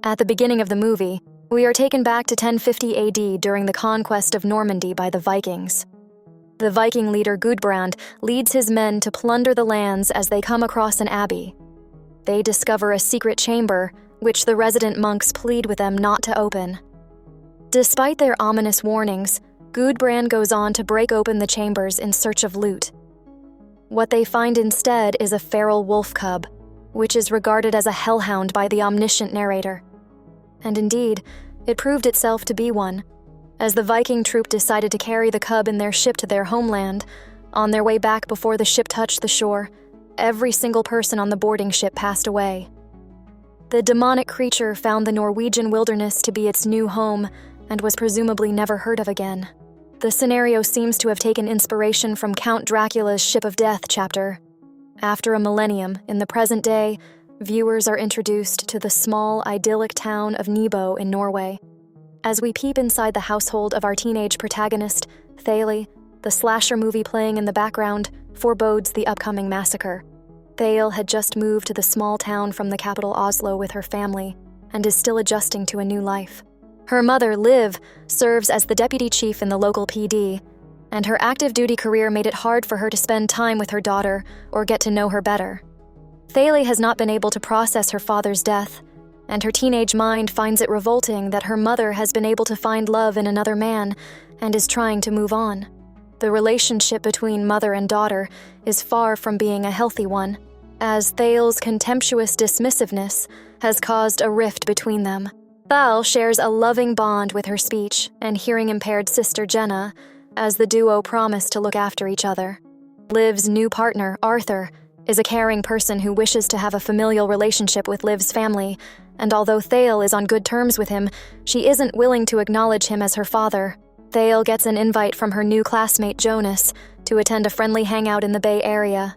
At the beginning of the movie, we are taken back to 1050 AD during the conquest of Normandy by the Vikings. The Viking leader Gudbrand leads his men to plunder the lands as they come across an abbey. They discover a secret chamber, which the resident monks plead with them not to open. Despite their ominous warnings, Gudbrand goes on to break open the chambers in search of loot. What they find instead is a feral wolf cub, which is regarded as a hellhound by the omniscient narrator. And indeed, it proved itself to be one. As the Viking troop decided to carry the cub in their ship to their homeland, on their way back before the ship touched the shore, every single person on the boarding ship passed away. The demonic creature found the Norwegian wilderness to be its new home and was presumably never heard of again. The scenario seems to have taken inspiration from Count Dracula's Ship of Death chapter. After a millennium, in the present day, viewers are introduced to the small, idyllic town of Nebo in Norway. As we peep inside the household of our teenage protagonist, Thale, the slasher movie playing in the background forebodes the upcoming massacre. Thale had just moved to the small town from the capital Oslo with her family and is still adjusting to a new life. Her mother, Liv, serves as the deputy chief in the local PD, and her active duty career made it hard for her to spend time with her daughter or get to know her better. Thale has not been able to process her father's death, and her teenage mind finds it revolting that her mother has been able to find love in another man and is trying to move on. The relationship between mother and daughter is far from being a healthy one, as Thale's contemptuous dismissiveness has caused a rift between them. Thal shares a loving bond with her speech and hearing-impaired sister Jenna, as the duo promise to look after each other. Liv's new partner, Arthur, is a caring person who wishes to have a familial relationship with Liv's family, and although Thale is on good terms with him, she isn't willing to acknowledge him as her father. Thale gets an invite from her new classmate Jonas to attend a friendly hangout in the Bay Area.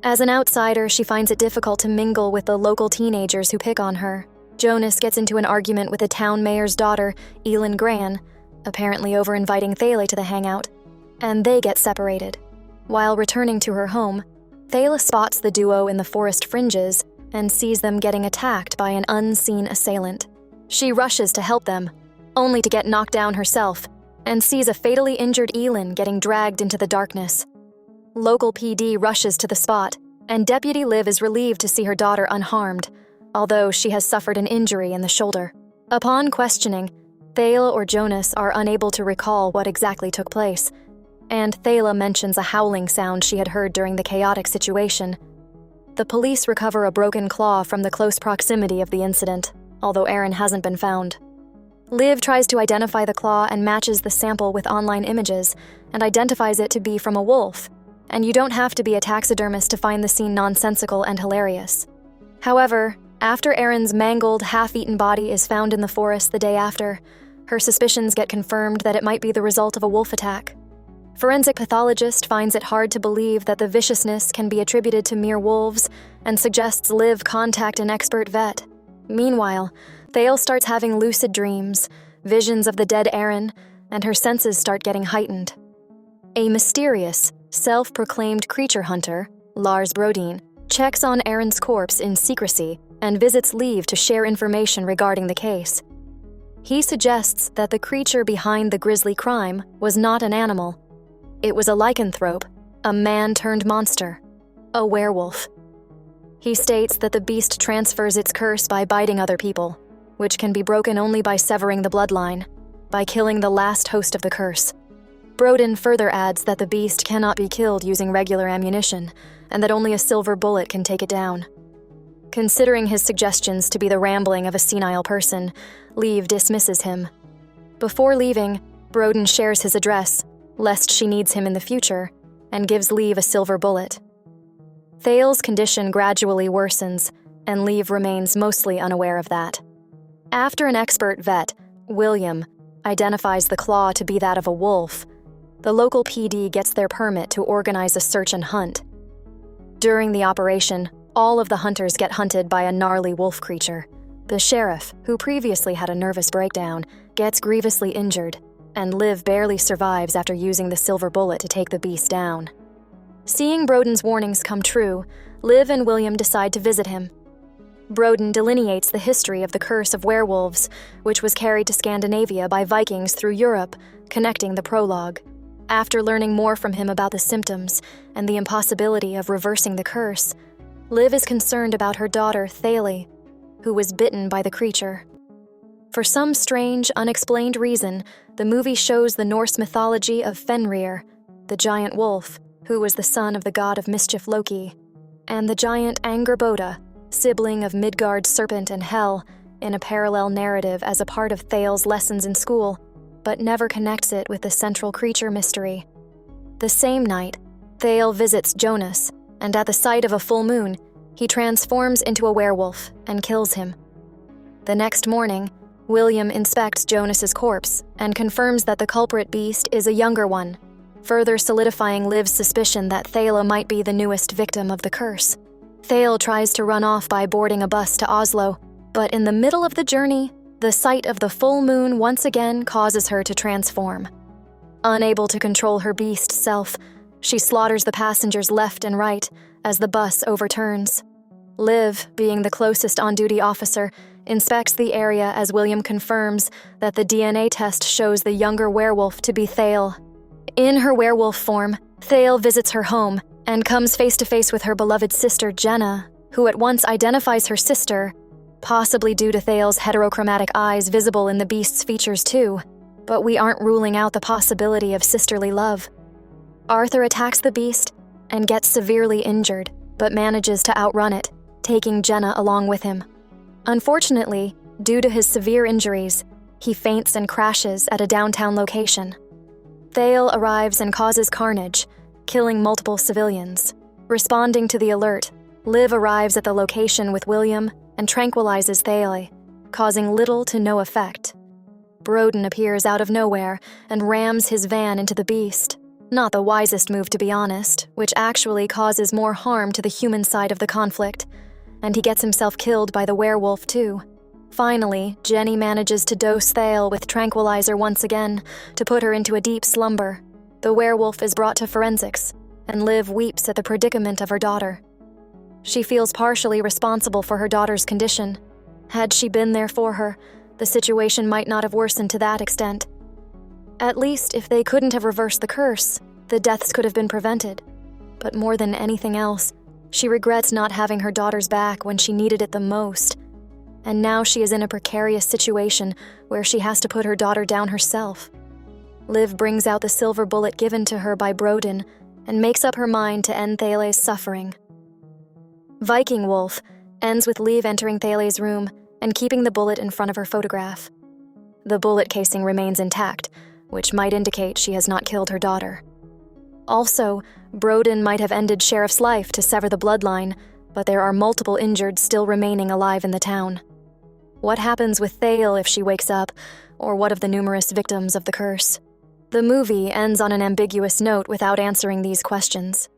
As an outsider, she finds it difficult to mingle with the local teenagers who pick on her. Jonas gets into an argument with the town mayor's daughter, Elin Gran, apparently over inviting Thale to the hangout, and they get separated. While returning to her home, Thale spots the duo in the forest fringes and sees them getting attacked by an unseen assailant. She rushes to help them, only to get knocked down herself, and sees a fatally injured Elin getting dragged into the darkness. Local PD rushes to the spot, and Deputy Liv is relieved to see her daughter unharmed, although she has suffered an injury in the shoulder. Upon questioning, Thale or Jonas are unable to recall what exactly took place, and Thale mentions a howling sound she had heard during the chaotic situation. The police recover a broken claw from the close proximity of the incident, although Aaron hasn't been found. Liv tries to identify the claw and matches the sample with online images, and identifies it to be from a wolf, and you don't have to be a taxidermist to find the scene nonsensical and hilarious. However, after Erin's mangled, half-eaten body is found in the forest the day after, her suspicions get confirmed that it might be the result of a wolf attack. Forensic pathologist finds it hard to believe that the viciousness can be attributed to mere wolves and suggests Liv contact an expert vet. Meanwhile, Thale starts having lucid dreams, visions of the dead Erin, and her senses start getting heightened. A mysterious, self-proclaimed creature hunter, Lars Brodin, checks on Erin's corpse in secrecy and visits Liv to share information regarding the case. He suggests that the creature behind the grisly crime was not an animal. It was a lycanthrope, a man-turned-monster, a werewolf. He states that the beast transfers its curse by biting other people, which can be broken only by severing the bloodline, by killing the last host of the curse. Brodin further adds that the beast cannot be killed using regular ammunition, and that only a silver bullet can take it down. Considering his suggestions to be the rambling of a senile person, Liv dismisses him. Before leaving, Brodin shares his address, lest she needs him in the future, and gives Liv a silver bullet. Thale's condition gradually worsens, and Liv remains mostly unaware of that. After an expert vet, William, identifies the claw to be that of a wolf, the local PD gets their permit to organize a search and hunt. During the operation, all of the hunters get hunted by a gnarly wolf creature. The sheriff, who previously had a nervous breakdown, gets grievously injured, and Liv barely survives after using the silver bullet to take the beast down. Seeing Brodin's warnings come true, Liv and William decide to visit him. Brodin delineates the history of the curse of werewolves, which was carried to Scandinavia by Vikings through Europe, connecting the prologue. After learning more from him about the symptoms and the impossibility of reversing the curse, Liv is concerned about her daughter, Thale, who was bitten by the creature. For some strange, unexplained reason, the movie shows the Norse mythology of Fenrir, the giant wolf, who was the son of the god of mischief Loki, and the giant Angerboda, sibling of Midgard's serpent and Hel, in a parallel narrative as a part of Thale's lessons in school, but never connects it with the central creature mystery. The same night, Thale visits Jonas, and at the sight of a full moon, he transforms into a werewolf and kills him. The next morning, William inspects Jonas's corpse and confirms that the culprit beast is a younger one, further solidifying Liv's suspicion that Thale might be the newest victim of the curse. Thale tries to run off by boarding a bus to Oslo, but in the middle of the journey, the sight of the full moon once again causes her to transform. Unable to control her beast self, she slaughters the passengers left and right as the bus overturns. Liv, being the closest on-duty officer, inspects the area as William confirms that the DNA test shows the younger werewolf to be Thale. In her werewolf form, Thale visits her home and comes face to face with her beloved sister Jenna, who at once identifies her sister, possibly due to Thale's heterochromatic eyes visible in the beast's features too, but we aren't ruling out the possibility of sisterly love. Arthur attacks the beast and gets severely injured, but manages to outrun it, taking Jenna along with him. Unfortunately, due to his severe injuries, he faints and crashes at a downtown location. Thale arrives and causes carnage, killing multiple civilians. Responding to the alert, Liv arrives at the location with William and tranquilizes Thale, causing little to no effect. Brodin appears out of nowhere and rams his van into the beast. Not the wisest move, to be honest, which actually causes more harm to the human side of the conflict, and he gets himself killed by the werewolf too. Finally, Jenny manages to dose Thale with tranquilizer once again to put her into a deep slumber. The werewolf is brought to forensics, and Liv weeps at the predicament of her daughter. She feels partially responsible for her daughter's condition. Had she been there for her, the situation might not have worsened to that extent. At least, if they couldn't have reversed the curse, the deaths could have been prevented. But more than anything else, she regrets not having her daughter's back when she needed it the most. And now she is in a precarious situation where she has to put her daughter down herself. Liv brings out the silver bullet given to her by Brodin and makes up her mind to end Thale's suffering. Viking Wolf ends with Liv entering Thale's room and keeping the bullet in front of her photograph. The bullet casing remains intact, which might indicate she has not killed her daughter. Also, Brodin might have ended Sheriff's life to sever the bloodline, but there are multiple injured still remaining alive in the town. What happens with Thale if she wakes up, or what of the numerous victims of the curse? The movie ends on an ambiguous note without answering these questions.